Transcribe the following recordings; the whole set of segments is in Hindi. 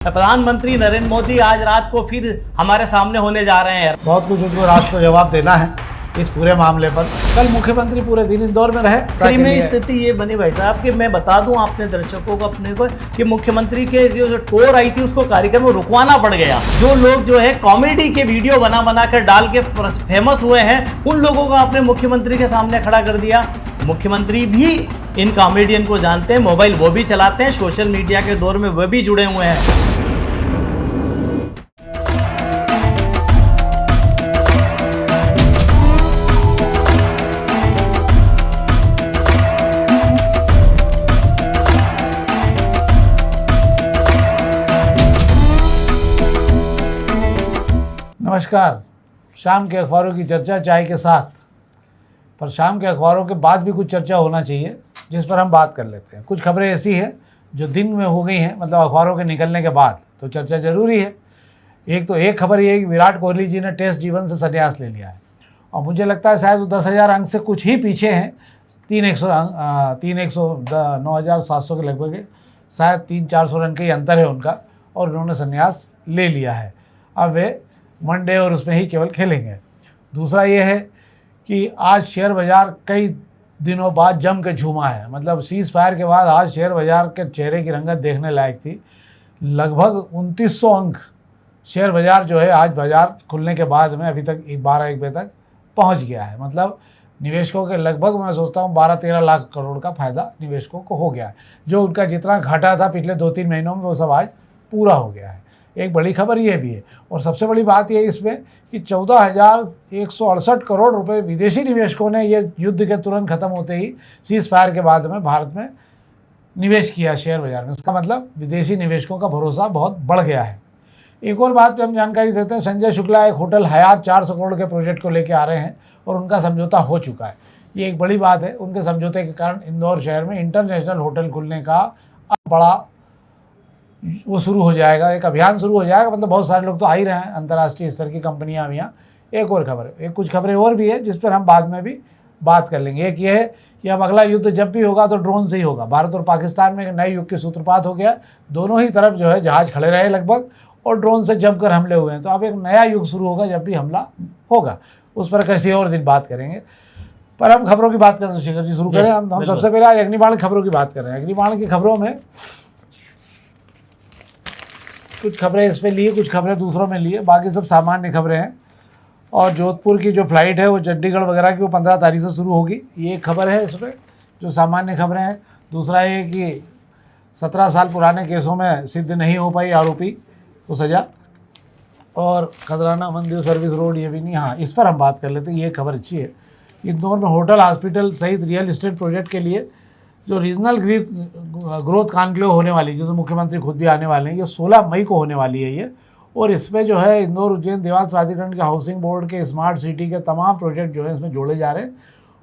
प्रधानमंत्री नरेंद्र मोदी आज रात को फिर हमारे सामने होने जा रहे हैं। बहुत कुछ उनको राष्ट्र को जवाब देना है इस पूरे मामले पर। कल मुख्यमंत्री पूरे दिन इंदौर में रहे। में स्थिति ये बनी भाई साहब कि मैं बता दूं आपने दर्शकों को अपने को कि मुख्यमंत्री के जो टूर आई थी उसको कार्यक्रम में रुकवाना पड़ गया। जो लोग जो है कॉमेडी के वीडियो बना कर डाल के फेमस हुए हैं उन लोगों को आपने मुख्यमंत्री के सामने खड़ा कर दिया। मुख्यमंत्री भी इन कॉमेडियन को जानते हैं, मोबाइल वो भी चलाते हैं, सोशल मीडिया के दौर में वो भी जुड़े हुए हैं। नमस्कार। शाम के अखबारों की चर्चा चाय के साथ, पर शाम के अखबारों के बाद भी कुछ चर्चा होना चाहिए जिस पर हम बात कर लेते हैं। कुछ खबरें ऐसी हैं जो दिन में हो गई हैं, मतलब अखबारों के निकलने के बाद, तो चर्चा ज़रूरी है। एक खबर ये है कि विराट कोहली जी ने टेस्ट जीवन से संन्यास ले लिया है और मुझे लगता है शायद वो 10,000 अंक से कुछ ही पीछे हैं। 9,700 के लगभग है, शायद 300-400 रन का ही अंतर है उनका, और उन्होंने संन्यास ले लिया है। अब वे वनडे और उसमें ही केवल खेलेंगे। दूसरा ये है कि आज शेयर बाज़ार कई दिनों बाद जम के झूमा है, मतलब सीज़ फायर के बाद आज शेयर बाज़ार के चेहरे की रंगत देखने लायक थी। लगभग 2900 अंक शेयर बाज़ार जो है आज बाज़ार खुलने के बाद में अभी तक 12-1 बजे तक पहुंच गया है। मतलब निवेशकों के लगभग मैं सोचता हूँ 12-13 लाख करोड़ का फ़ायदा निवेशकों को हो गया है। जो उनका जितना घाटा था पिछले 2-3 महीनों में वो सब आज पूरा हो गया है। एक बड़ी खबर ये भी है, और सबसे बड़ी बात यह इसमें कि 14,168 करोड़ रुपए विदेशी निवेशकों ने ये युद्ध के तुरंत ख़त्म होते ही सीज़ फायर के बाद में भारत में निवेश किया शेयर बाज़ार में। इसका मतलब विदेशी निवेशकों का भरोसा बहुत बढ़ गया है। एक और बात पे हम जानकारी देते हैं। संजय शुक्ला एक होटल हयात 400 करोड़ के प्रोजेक्ट को लेकर आ रहे हैं और उनका समझौता हो चुका है। ये एक बड़ी बात है। उनके समझौते के कारण इंदौर शहर में इंटरनेशनल होटल खुलने का अब बड़ा वो शुरू हो जाएगा, एक अभियान शुरू हो जाएगा। मतलब बहुत सारे लोग तो आ ही रहे हैं, अंतर्राष्ट्रीय स्तर की कंपनियां भी यहाँ। एक और खबर है, कुछ खबरें और भी है जिस पर हम बाद में भी बात कर लेंगे। एक ये है कि अब अगला युद्ध जब भी होगा तो ड्रोन से ही होगा। भारत और पाकिस्तान में एक नए युग की सूत्रपात हो गया। दोनों ही तरफ जो है जहाज़ खड़े रहे लगभग, और ड्रोन से जमकर हमले हुए हैं। तो अब एक नया युग शुरू होगा जब भी हमला होगा। उस पर किसी और दिन बात करेंगे। पर हम खबरों की बात करें तो शेखर जी शुरू करें। हम सबसे पहले आज अग्निबाण खबरों की बात कर रहे हैं। अग्निबाण की खबरों में कुछ खबरें इस पर लिए, कुछ खबरें दूसरों में लिए, बाकी सब सामान्य खबरें हैं। और जोधपुर की जो फ़्लाइट है वो चंडीगढ़ वगैरह की वो 15 तारीख से शुरू होगी। ये एक खबर है इस पर जो सामान्य खबरें हैं। दूसरा ये कि 17 साल पुराने केसों में सिद्ध नहीं हो पाई आरोपी को सज़ा, और खजराना मंदिर सर्विस रोड ये भी नहीं। हाँ, इस पर हम बात कर लेते हैं। ये खबर अच्छी है। इंदौर में होटल, हॉस्पिटल सहित रियल इस्टेट प्रोजेक्ट के लिए जो रीजनल ग्रोथ कॉन्क्लेव होने वाली, जो मुख्यमंत्री खुद भी आने वाले हैं, ये 16 मई को होने वाली है ये। और इसमें जो है इंदौर, उज्जैन, देवास प्राधिकरण के, हाउसिंग बोर्ड के, स्मार्ट सिटी के तमाम प्रोजेक्ट जो है इसमें जोड़े जा रहे हैं।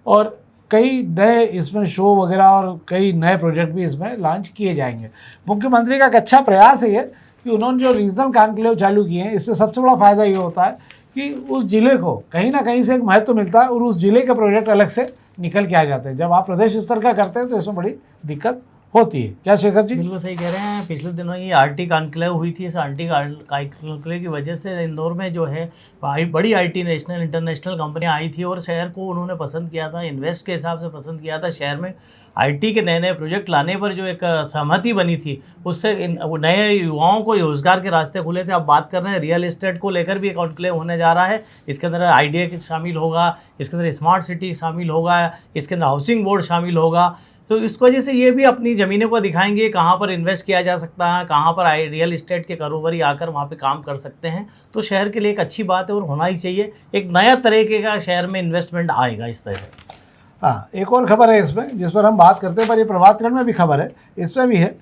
और कई नए इसमें शो वगैरह और कई नए प्रोजेक्ट भी इसमें लॉन्च किए जाएंगे। मुख्यमंत्री का एक अच्छा प्रयास है ये कि उन्होंने जो रीजनल कॉन्क्लेव चालू किए हैं, इससे सबसे बड़ा फ़ायदा ये होता है कि उस ज़िले को कहीं ना कहीं से एक महत्व मिलता है और उस ज़िले के प्रोजेक्ट अलग से निकल के आ जाते हैं। जब आप प्रदेश स्तर का करते हैं तो इसमें बड़ी दिक्कत होती है। क्या शेखर जी? बिल्कुल सही कह रहे हैं। पिछले दिनों ये आरटी कॉन्क्लेव हुई थी। इस आरटी कॉन्क्लेव की वजह से इंदौर में जो है बड़ी आईटी नेशनल इंटरनेशनल कंपनियां आई थी और शहर को उन्होंने पसंद किया था, इन्वेस्ट के हिसाब से पसंद किया था। शहर में आईटी के नए नए प्रोजेक्ट लाने पर जो एक सहमति बनी थी, उससे नए युवाओं को रोजगार के रास्ते खुले थे। अब बात कर रहे हैं रियल एस्टेट को लेकर भी एक कॉन्क्लेव होने जा रहा है। इसके अंदर आईडिया शामिल होगा, इसके अंदर स्मार्ट सिटी शामिल होगा, इसके अंदर हाउसिंग बोर्ड शामिल होगा। तो इस वजह से ये भी अपनी ज़मीनों को दिखाएंगे कहाँ पर इन्वेस्ट किया जा सकता है, कहाँ पर रियल इस्टेट के कारोबारी आकर वहाँ पे काम कर सकते हैं। तो शहर के लिए एक अच्छी बात है और होना ही चाहिए। एक नया तरीके का शहर में इन्वेस्टमेंट आएगा इस तरह से। हाँ, एक और खबर है इसमें जिस पर हम बात करते हैं, पर ये प्रभातकरण में भी खबर है, इसमें भी है।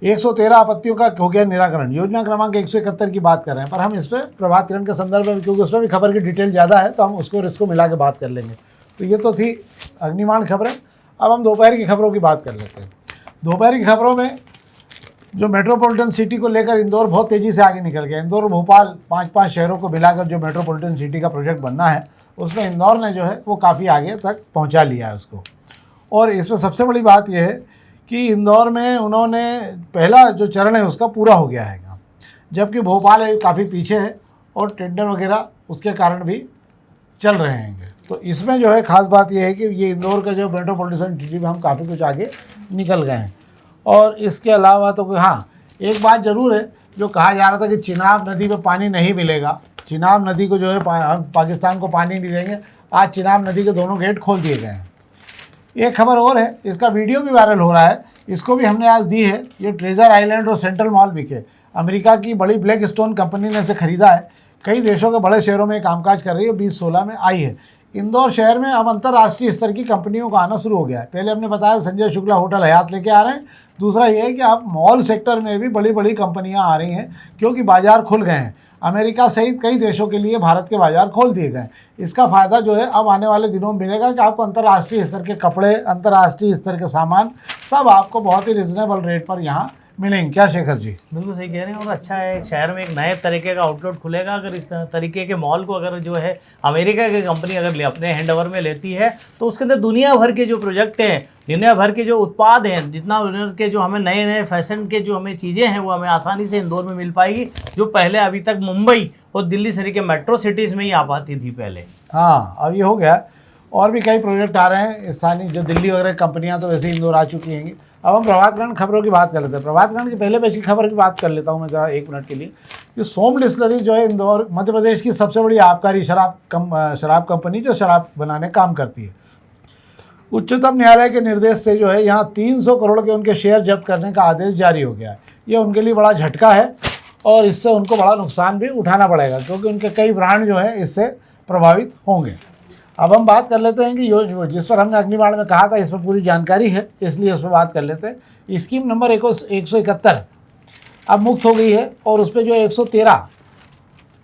113 आपत्तियों का हो गया निराकरण। योजना क्रमांक 171 की बात कर रहे हैं, पर हम इस पर प्रभातकरण के संदर्भ में, क्योंकि उसमें भी खबर की डिटेल ज़्यादा है, तो हम उसको मिला के बात कर लेंगे। तो ये तो थी अग्निबाण खबरें। अब हम दोपहर की खबरों की बात कर लेते हैं। दोपहर की खबरों में जो मेट्रोपॉलिटन सिटी को लेकर इंदौर बहुत तेज़ी से आगे निकल गया। इंदौर, भोपाल, 5 शहरों को मिलाकर जो मेट्रोपॉलिटन सिटी का प्रोजेक्ट बनना है, उसमें इंदौर ने जो है वो काफ़ी आगे तक पहुंचा लिया है उसको। और इसमें सबसे बड़ी बात यह है कि इंदौर में उन्होंने पहला जो चरण है उसका पूरा हो गया है। जबकि भोपाल काफ़ी पीछे है और टेंडर वगैरह उसके कारण भी चल रहे हैं। तो इसमें जो है ख़ास बात यह है कि ये इंदौर का जो मेट्रोपॉलिटन सिटी में हम काफ़ी कुछ आगे निकल गए हैं। और इसके अलावा तो हाँ, एक बात ज़रूर है, जो कहा जा रहा था कि चिनाब नदी में पानी नहीं मिलेगा, चिनाब नदी को जो है हम पाकिस्तान को पानी नहीं देंगे, आज चिनाब नदी के दोनों गेट खोल दिए गए हैं। एक खबर और है, इसका वीडियो भी वायरल हो रहा है, इसको भी हमने आज दी है। ये ट्रेजर आइलैंड और सेंट्रल मॉल बिके, अमेरिका की बड़ी ब्लैक स्टोन कंपनी ने इसे खरीदा है। कई देशों के बड़े शहरों में कामकाज कर रही है, 2016 में आई है। इंदौर शहर में अब अंतर्राष्ट्रीय स्तर की कंपनियों का आना शुरू हो गया है। पहले हमने बताया संजय शुक्ला होटल हयात लेके आ रहे हैं। दूसरा ये है कि अब मॉल सेक्टर में भी बड़ी बड़ी कंपनियां आ रही हैं, क्योंकि बाजार खुल गए हैं। अमेरिका सहित कई देशों के लिए भारत के बाजार खोल दिए गए। इसका फ़ायदा जो है अब आने वाले दिनों में मिलेगा कि आपको अंतर्राष्ट्रीय स्तर के कपड़े, अंतर्राष्ट्रीय स्तर के सामान सब आपको बहुत ही रिजनेबल रेट पर यहाँ मिलेंगे। क्या शेखर जी? बिल्कुल सही कह रहे हैं। और अच्छा है, एक शहर में एक नए तरीके का आउटलेट खुलेगा। अगर इस तरीके के मॉल को अगर जो है अमेरिका की कंपनी अगर अपने हैंडओवर में लेती है, तो उसके अंदर दुनिया भर के जो प्रोजेक्ट हैं, दुनिया भर के जो उत्पाद हैं, जितना उधर के जो हमें नए नए फैशन के जो हमें चीज़ें हैं, वो हमें आसानी से इंदौर में मिल पाएगी, जो पहले अभी तक मुंबई और दिल्ली शहर के मेट्रो सिटीज़ में ही आ पाती थी पहले। हाँ, अब ये हो गया। और भी कई प्रोजेक्ट आ रहे हैं स्थानीय, जो दिल्ली वगैरह कंपनियां तो वैसे ही इंदौर आ चुकी हैं। अब हम प्रभातखंड खबरों की बात कर लेते हैं। प्रभातखंड की पहले पेश की खबर की बात कर लेता हूं मैं ज़रा 1 मिनट के लिए। कि सोम डिस्टिलरी जो है इंदौर मध्य प्रदेश की सबसे बड़ी आबकारी शराब कंपनी जो शराब बनाने काम करती है, उच्चतम न्यायालय के निर्देश से जो है यहाँ 300 करोड़ के उनके शेयर जब्त करने का आदेश जारी हो गया है। ये उनके लिए बड़ा झटका है और इससे उनको बड़ा नुकसान भी उठाना पड़ेगा, क्योंकि उनके कई ब्रांड जो है इससे प्रभावित होंगे। अब हम बात कर लेते हैं कि जिस पर हमने अग्निबाण में कहा था, इस पर पूरी जानकारी है, इसलिए इस पर बात कर लेते हैं। स्कीम नंबर 171 अब मुक्त हो गई है और उस पर जो 113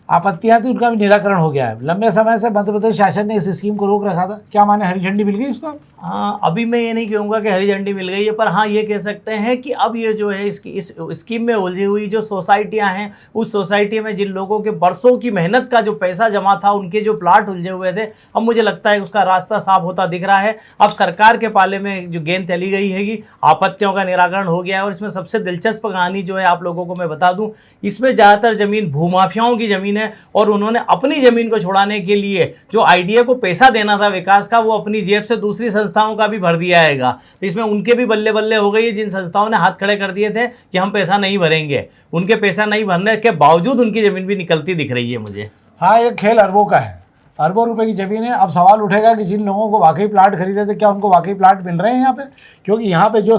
आपत्तियां थी उनका भी निराकरण हो गया है। लंबे समय से मध्य प्रदेश शासन ने इस स्कीम को रोक रखा था। क्या माने, हरी झंडी मिल गई इसको? हाँ, अभी मैं ये नहीं कहूँगा कि हरी झंडी मिल गई है, पर हाँ ये कह सकते हैं कि अब ये जो है इस स्कीम में उलझी हुई जो सोसाइटियाँ हैं, उस सोसाइटी में जिन लोगों के बरसों की मेहनत का जो पैसा जमा था, उनके जो प्लाट उलझे हुए थे, अब मुझे लगता है उसका रास्ता साफ होता दिख रहा है। अब सरकार के पाले में जो गेंद चली गई हैगी, आपत्तियों का निराकरण हो गया है। और इसमें सबसे दिलचस्प कहानी जो है आप लोगों को मैं बता दूँ, इसमें ज़्यादातर ज़मीन भूमाफियाओं की ज़मीन है और उन्होंने अपनी ज़मीन को छुड़ाने के लिए जो आईडीए को पैसा देना था विकास का, वो अपनी जेब से दूसरी संस्थाओं का भी भर दिया हैगा। तो इसमें उनके भी बल्ले बल्ले हो गई है। जिन संस्थाओं ने हाथ खड़े कर दिए थे कि हम पैसा नहीं भरेंगे, उनके पैसा नहीं भरने के बावजूद उनकी ज़मीन भी निकलती दिख रही है मुझे। हाँ, ये खेल अरबों का है, अरबों रुपए की ज़मीन है। अब सवाल उठेगा कि जिन लोगों को वाकई प्लाट खरीदे थे, क्या उनको वाकई प्लाट मिल रहे हैं यहाँ पे? क्योंकि यहाँ पे जो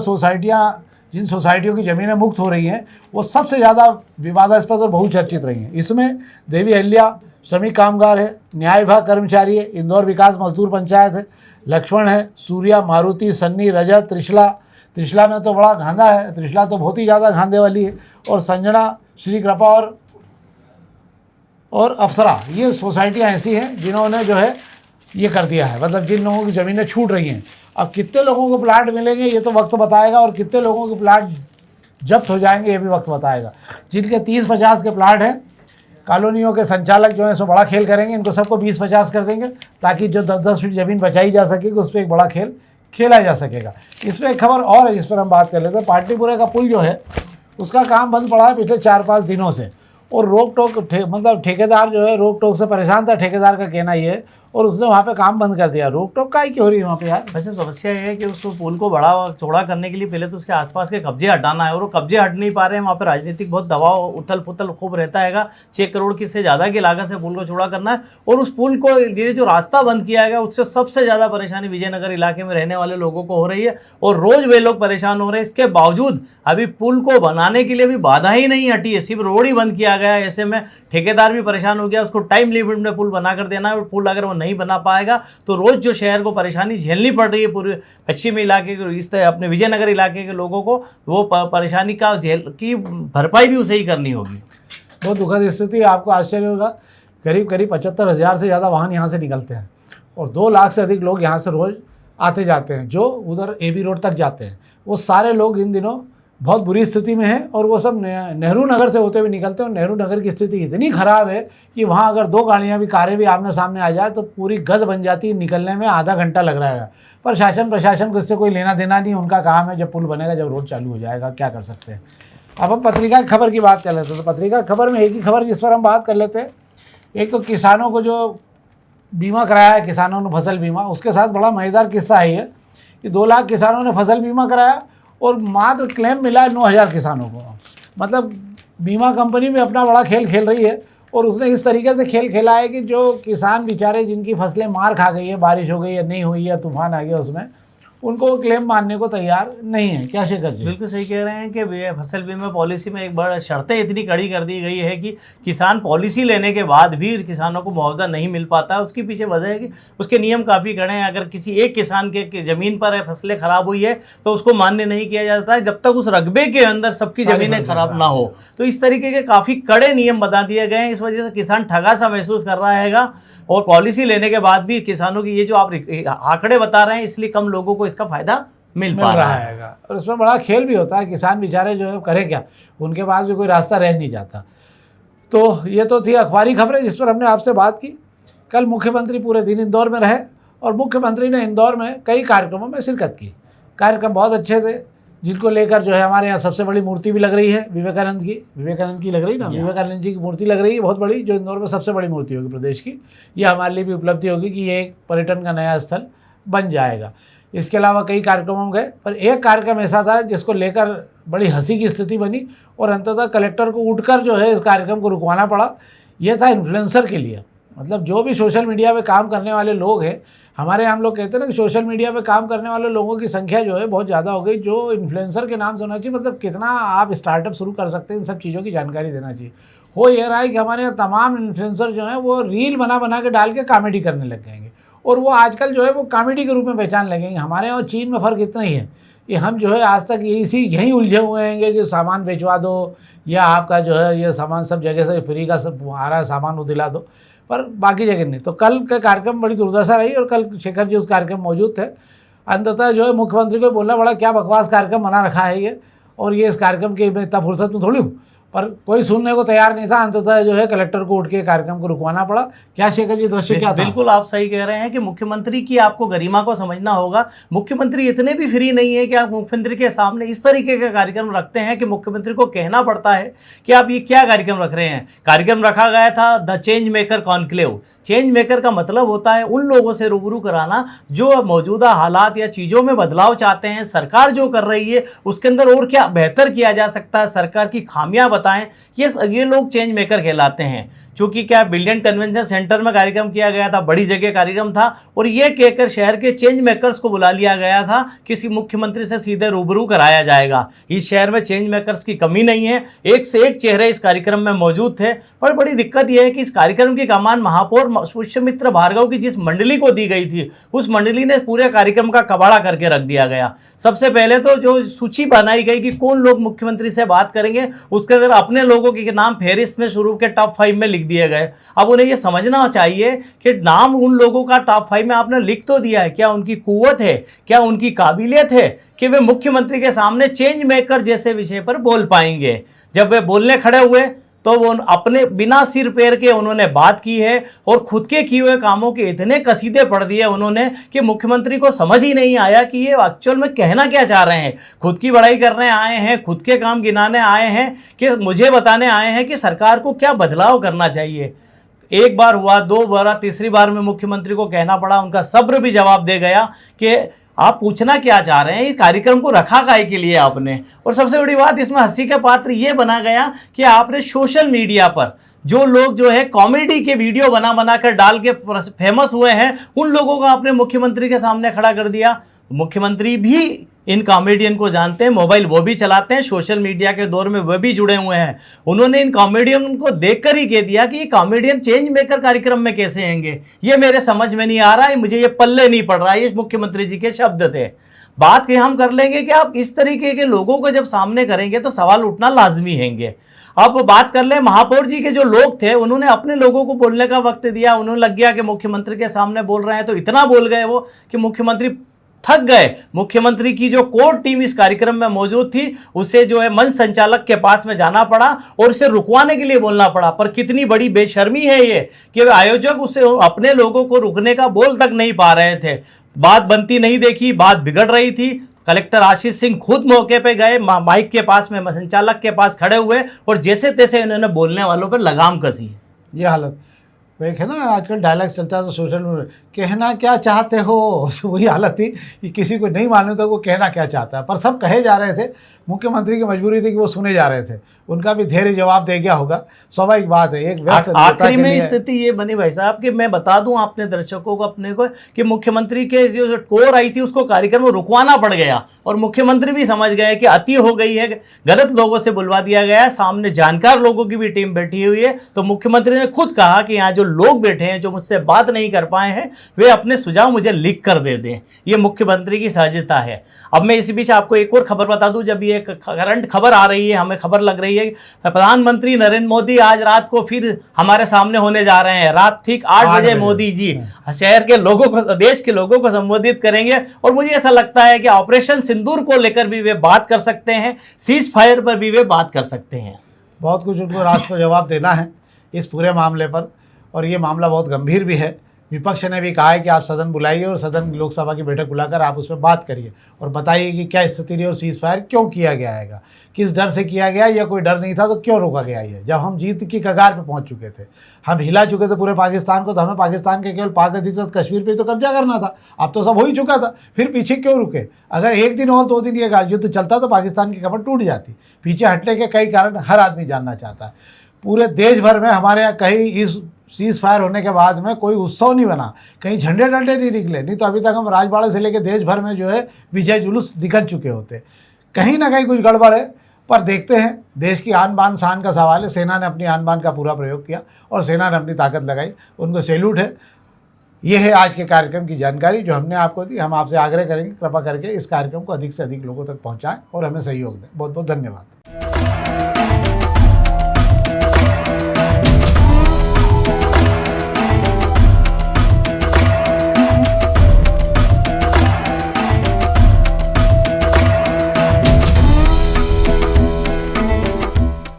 जिन सोसाइटियों की ज़मीनें मुक्त हो रही हैं, वो सबसे ज़्यादा विवादास्पद और बहुचर्चित रही हैं। इसमें देवी अहिल्या श्रमिक कामगार है, न्याय विभाग कर्मचारी है, इंदौर विकास मजदूर पंचायत है, लक्ष्मण है, सूर्या, मारुति, सन्नी, रजत, त्रिशला में तो बड़ा घांधा है, त्रिशला तो बहुत ही ज़्यादा घांधे वाली है, और संजना, श्री कृपा और अप्सरा, ये सोसाइटियाँ ऐसी हैं जिन्होंने जो है ये कर दिया है, मतलब जिन लोगों की ज़मीनें छूट रही हैं। अब कितने लोगों को प्लाट मिलेंगे ये तो वक्त बताएगा, और कितने लोगों के प्लाट जब्त हो जाएंगे ये भी वक्त बताएगा। जिनके 30-50 के प्लाट हैं, कॉलोनियों के संचालक जो है सो बड़ा खेल करेंगे, इनको सबको 20-50 कर देंगे, ताकि जो 10-10 फीट ज़मीन बचाई जा सकेगी उस पर एक बड़ा खेल खेला जा सकेगा। इसमें एक खबर और है जिस पर हम बात कर लेते हैं। पाटलिपुरा का पुल जो है उसका काम बंद पड़ा है पिछले 4-5 दिनों से, और रोक टोक मतलब ठेकेदार जो है रोक टोक से परेशान था, ठेकेदार का कहना ये है, और उसने वहाँ पे काम बंद कर दिया। रोक टोक का ही क्यों हो रही है वहाँ पे यार? वैसे समस्या ये है कि उस पुल को बड़ा चौड़ा करने के लिए पहले तो उसके आसपास के कब्जे हटाना है, और वो कब्जे हट नहीं पा रहे हैं। वहाँ पे राजनीतिक बहुत दबाव, उथल पुथल खूब रहता है। 6 करोड़ की से ज़्यादा की लागत से पुल को चौड़ा करना है, और उस पुल को ये जो रास्ता बंद किया गया उससे सबसे ज़्यादा परेशानी विजयनगर इलाके में रहने वाले लोगों को हो रही है, और रोज़ वे लोग परेशान हो रहे हैं। इसके बावजूद अभी पुल को बनाने के लिए भी बाधा ही नहीं हटी है, सिर्फ रोड ही बंद किया गया है। ऐसे में ठेकेदार भी परेशान हो गया, उसको टाइम लिमिट में पुल बना कर देना है, और पुल अगर वो नहीं बना पाएगा तो रोज जो शहर को परेशानी झेलनी पड़ रही है पूरे पश्चिमी इलाके के, इस अपने विजयनगर इलाके के लोगों को, वो परेशानी का की भरपाई भी उसे ही करनी होगी। बहुत दुखद स्थिति। आपको आश्चर्य होगा, करीब 75,000 से ज़्यादा वाहन यहाँ से निकलते हैं, और 2 लाख से अधिक लोग यहाँ से रोज़ आते जाते हैं, जो उधर AB रोड तक जाते हैं। वो सारे लोग इन दिनों बहुत बुरी स्थिति में हैं, और वो सब नेहरू नगर से होते हुए निकलते हैं। और नेहरू नगर की स्थिति इतनी ख़राब है कि वहाँ अगर 2 गाड़ियाँ भी, कारें भी आमने सामने आ जाए तो पूरी गद बन जाती है, निकलने में आधा घंटा लग रहा है। पर शासन प्रशासन को इससे कोई लेना देना नहीं, उनका काम है जब पुल बनेगा, जब रोड चालू हो जाएगा, क्या कर सकते हैं। अब हम पत्रिका की खबर की बात कर लेते हैं। तो पत्रिका खबर में एक ही खबर जिस पर हम बात कर लेते हैं, एक तो किसानों को जो बीमा कराया है, किसानों ने फसल बीमा, उसके साथ बड़ा मज़ेदार किस्सा है ये कि 2 लाख किसानों ने फसल बीमा कराया और मात्र क्लेम मिला है 9,000 किसानों को। मतलब बीमा कंपनी भी अपना बड़ा खेल खेल रही है और उसने इस तरीके से खेल खेला है कि जो किसान बेचारे जिनकी फसलें मार खा गई है, बारिश हो गई या नहीं हुई या तूफान आ गया उसमें, उनको वो क्लेम मानने को तैयार नहीं है। क्या शेखर जी? बिल्कुल सही कह रहे हैं कि फसल बीमा पॉलिसी में एक बड़ा शर्तें इतनी कड़ी कर दी गई है कि किसान पॉलिसी लेने के बाद भी किसानों को मुआवजा नहीं मिल पाता है। उसके पीछे वजह है कि उसके नियम काफ़ी कड़े हैं। अगर किसी एक किसान के ज़मीन पर फसलें खराब हुई है तो उसको मान्य नहीं किया जाता है जब तक उस रकबे के अंदर सबकी ज़मीनें खराब ना हो। तो इस तरीके के काफ़ी कड़े नियम बता दिए गए हैं। इस वजह से किसान ठगा सा महसूस कर रहा है और पॉलिसी लेने के बाद भी किसानों की ये जो आप आंकड़े बता रहे हैं, इसलिए कम लोगों को इसका फायदा मिल पा रहा है। और इसमें बड़ा खेल भी होता है। किसान बेचारे जो है करें क्या, उनके पास भी कोई रास्ता रह नहीं जाता। तो ये तो थी अखबारी खबरें जिस पर हमने आपसे बात की। कल मुख्यमंत्री पूरे दिन इंदौर में रहे और मुख्यमंत्री ने इंदौर में कई कार्यक्रमों में शिरकत की। कार्यक्रम बहुत अच्छे थे, जिनको लेकर जो है हमारे यहाँ सबसे बड़ी मूर्ति भी लग रही है विवेकानंद की लग रही ना, विवेकानंद जी की मूर्ति लग रही है बहुत बड़ी, जो इंदौर में सबसे बड़ी मूर्ति होगी प्रदेश की। ये हमारे लिए भी उपलब्धि होगी कि ये एक पर्यटन का नया स्थल बन जाएगा। इसके अलावा कई कार्यक्रमों में गए, पर एक कार्यक्रम ऐसा था जिसको लेकर बड़ी हंसी की स्थिति बनी और अंततः कलेक्टर को उठकर जो है इस कार्यक्रम को रुकवाना पड़ा। यह था इन्फ्लुएंसर के लिए। मतलब जो भी सोशल मीडिया पे काम करने वाले लोग हैं, हमारे हम लोग कहते हैं ना कि सोशल मीडिया पे काम करने वाले लोगों की संख्या जो है बहुत ज़्यादा हो गई। जो इन्फ्लुएंसर के नाम से होना चाहिए, मतलब कितना आप स्टार्टअप शुरू कर सकते हैं, इन सब चीज़ों की जानकारी देना चाहिए। हो ये रहा है कि हमारे यहाँ तमाम इन्फ्लुएंसर जो हैं वो रील बना के डाल के कॉमेडी करने लग जाएंगे और वो आजकल जो है वो कॉमेडी के रूप में पहचान लगेंगे। हमारे यहाँ और चीन में फ़र्क इतना ही है कि हम जो है आज तक यहीं उलझे हुए हैं कि सामान बेचवा दो या आपका जो है ये सामान सब जगह से फ्री का सब आ रहा है, सामान वो दिला दो, पर बाकी जगह नहीं। तो कल का कार्यक्रम बड़ी दुर्दशा रही और कल शेखर जी उस कार्यक्रम में मौजूद थे। अंततः जो है मुख्यमंत्री को बोलना बड़ा क्या बकवास कार्यक्रम बना रखा है ये, और ये इस कार्यक्रम की मैं इतना फुर्सत में थोड़ी हूँ, पर कोई सुनने को तैयार नहीं था। अंततः जो है कलेक्टर को उठ के कार्यक्रम को रुकवाना पड़ा। क्या शेखर जी दृश्य क्या था? बिल्कुल आप सही कह रहे हैं कि मुख्यमंत्री की आपको गरिमा को समझना होगा। मुख्यमंत्री इतने भी फ्री नहीं है कि आप मुख्यमंत्री के सामने इस तरीके का कार्यक्रम रखते हैं कि मुख्यमंत्री को कहना पड़ता है कि आप ये क्या कार्यक्रम रख रहे हैं। कार्यक्रम रखा गया था the change maker conclave. Change maker का मतलब होता है उन लोगों से रूबरू कराना जो मौजूदा हालात या चीज़ों में बदलाव चाहते हैं, सरकार जो कर रही है उसके अंदर और क्या बेहतर किया जा सकता है, सरकार की खामियां बताएं। ये लोग चेंज मेकर कहलाते हैं। चूंकि क्या बिलियन कन्वेंशन सेंटर में कार्यक्रम किया गया था, बड़ी जगह कार्यक्रम था, और ये कहकर शहर के चेंज मेकर्स को बुला लिया गया था, किसी मुख्यमंत्री से सीधे रूबरू कराया जाएगा। इस शहर में चेंज मेकर्स की कमी नहीं है, एक से एक चेहरे इस कार्यक्रम में मौजूद थे। पर बड़ी दिक्कत यह है कि इस कार्यक्रम की कमान महापौर पुष्यमित्र भार्गव की जिस मंडली को दी गई थी, उस मंडली ने पूरे कार्यक्रम का कबाड़ा करके रख दिया गया। सबसे पहले तो जो सूची बनाई गई कि कौन लोग मुख्यमंत्री से बात करेंगे, उसके अंदर अपने लोगों के नाम फेहरिस्त में शुरू के टॉप 5 में लिख दिए गए। अब उन्हें यह समझना चाहिए कि नाम उन लोगों का टॉप 5 में आपने लिख तो दिया है, क्या उनकी कुव्वत है, क्या उनकी काबिलियत है कि वे मुख्यमंत्री के सामने चेंज मेकर जैसे विषय पर बोल पाएंगे। जब वे बोलने खड़े हुए तो वो अपने बिना सिर पैर के उन्होंने बात की है और खुद के किए हुए कामों के इतने कसीदे पढ़ दिए उन्होंने कि मुख्यमंत्री को समझ ही नहीं आया कि ये एक्चुअल में कहना क्या चाह रहे हैं। खुद की बड़ाई करने आए हैं, खुद के काम गिनाने आए हैं कि मुझे बताने आए हैं कि सरकार को क्या बदलाव करना चाहिए। एक बार हुआ, 2 बार, तीसरी बार में मुख्यमंत्री को कहना पड़ा, उनका सब्र भी जवाब दे गया कि आप पूछना क्या चाह रहे हैं, इस कार्यक्रम को रखा काहे के लिए आपने। और सबसे बड़ी बात इसमें हंसी का पात्र ये बना गया कि आपने सोशल मीडिया पर जो लोग जो है कॉमेडी के वीडियो बना कर डाल के फेमस हुए हैं, उन लोगों को आपने मुख्यमंत्री के सामने खड़ा कर दिया। मुख्यमंत्री भी इन कॉमेडियन को जानते हैं, मोबाइल वो भी चलाते हैं, सोशल मीडिया के दौर में वो भी जुड़े हुए हैं। उन्होंने इन कॉमेडियन को देखकर ही कह दिया कि ये कॉमेडियन चेंज मेकर कार्यक्रम में कैसे आएंगे, ये मेरे समझ में नहीं आ रहा है, मुझे ये पल्ले नहीं पड़ रहा है। ये मुख्यमंत्री जी के शब्द थे। बात के हम कर लेंगे कि आप इस तरीके के लोगों को जब सामने करेंगे तो सवाल उठना लाजमी हैंगे। अब बात कर ले महापौर जी के जो लोग थे, उन्होंने अपने लोगों को बोलने का वक्त दिया। उन्होंने लग गया कि मुख्यमंत्री के सामने बोल रहे हैं, तो इतना बोल गए वो कि मुख्यमंत्री थक गए। मुख्यमंत्री की जो कोर टीम इस कार्यक्रम में मौजूद थी, उसे जो है मंच संचालक के पास में जाना पड़ा और उसे रुकवाने के लिए बोलना पड़ा। पर कितनी बड़ी बेशर्मी है ये कि आयोजक उसे अपने लोगों को रुकने का बोल तक नहीं पा रहे थे। बात बनती नहीं देखी, बात बिगड़ रही थी, कलेक्टर आशीष सिंह खुद मौके पे गए, माइक के पास में संचालक के पास खड़े हुए और जैसे तैसे इन्होंने बोलने वालों पर लगाम कसी है। ये हालत, वो एक है ना आजकल डायलॉग चलता है तो सोशल मीडिया, कहना क्या चाहते हो, वही हालत थी कि किसी को नहीं मालूम था वो कहना क्या चाहता है, पर सब कहे जा रहे थे। मुख्यमंत्री की मजबूरी थी कि वो सुने जा रहे थे, उनका भी धैर्य जवाब दे गया होगा, स्वाभाविक बात है। एक व्यस्त आखिरी में स्थिति ये बनी भाई साहब कि मैं बता दूं आपने दर्शकों को अपने को कि मुख्यमंत्री के जो टोर आई थी उसको कार्यक्रम में रुकवाना पड़ गया और मुख्यमंत्री भी समझ गए कि अति हो गई है, गलत लोगों से बुलवा दिया गया है, सामने जानकार लोगों की भी टीम बैठी हुई है। तो मुख्यमंत्री ने खुद कहा कि यहाँ जो लोग बैठे हैं जो मुझसे बात नहीं कर पाए हैं वे अपने सुझाव मुझे लिख कर दे दें। ये मुख्यमंत्री की सहजता है। अब मैं इसी बीच आपको एक और खबर बता दूं, जब ये करंट खबर आ रही है, हमें खबर लग रही है प्रधानमंत्री नरेंद्र मोदी आज रात को फिर हमारे सामने होने जा रहे हैं। रात ठीक 8 बजे मोदी जी शहर के लोगों को, देश के लोगों को संबोधित करेंगे और मुझे ऐसा लगता है कि ऑपरेशन सिंदूर को लेकर भी वे बात कर सकते हैं, सीज फायर पर भी वे बात कर सकते हैं। बहुत कुछ उनको राष्ट्र को जवाब देना है इस पूरे मामले पर, और ये मामला बहुत गंभीर भी है। विपक्ष ने भी कहा है कि आप सदन बुलाइए और सदन लोकसभा की बैठक बुलाकर आप उस पर बात करिए और बताइए कि क्या स्थिति रही और सीज फायर क्यों किया गया है, किस डर से किया गया, या कोई डर नहीं था तो क्यों रोका गया ये, जब हम जीत की कगार पे पहुंच चुके थे, हम हिला चुके थे पूरे पाकिस्तान को, तो हमें पाकिस्तान के केवल पाक अधिकृत कश्मीर पे तो कब्जा करना था। अब तो सब हो ही चुका था, फिर पीछे क्यों रुके? अगर एक दिन और 2 दिन ये युद्ध चलता तो पाकिस्तान की कमर टूट जाती। पीछे हटने के कई कारण हर आदमी जानना चाहता है। पूरे देश भर में हमारे यहाँ कहीं इस सीज फायर होने के बाद में कोई उत्सव नहीं बना, कहीं झंडे डंडे नहीं निकले, नहीं तो अभी तक हम राजवाड़ा से लेकर देश भर में जो है विजय जुलूस निकल चुके होते। कहीं ना कहीं कुछ गड़बड़ है, पर देखते हैं। देश की आन बान शान का सवाल है। सेना ने अपनी आन बान का पूरा प्रयोग किया और सेना ने अपनी ताकत लगाई, उनको सैल्यूट है। ये है आज के कार्यक्रम की जानकारी जो हमने आपको दी। हम आपसे आग्रह करेंगे कृपा करके इस कार्यक्रम को अधिक से अधिक लोगों तक पहुँचाएँ और हमें सहयोग दें। बहुत बहुत धन्यवाद।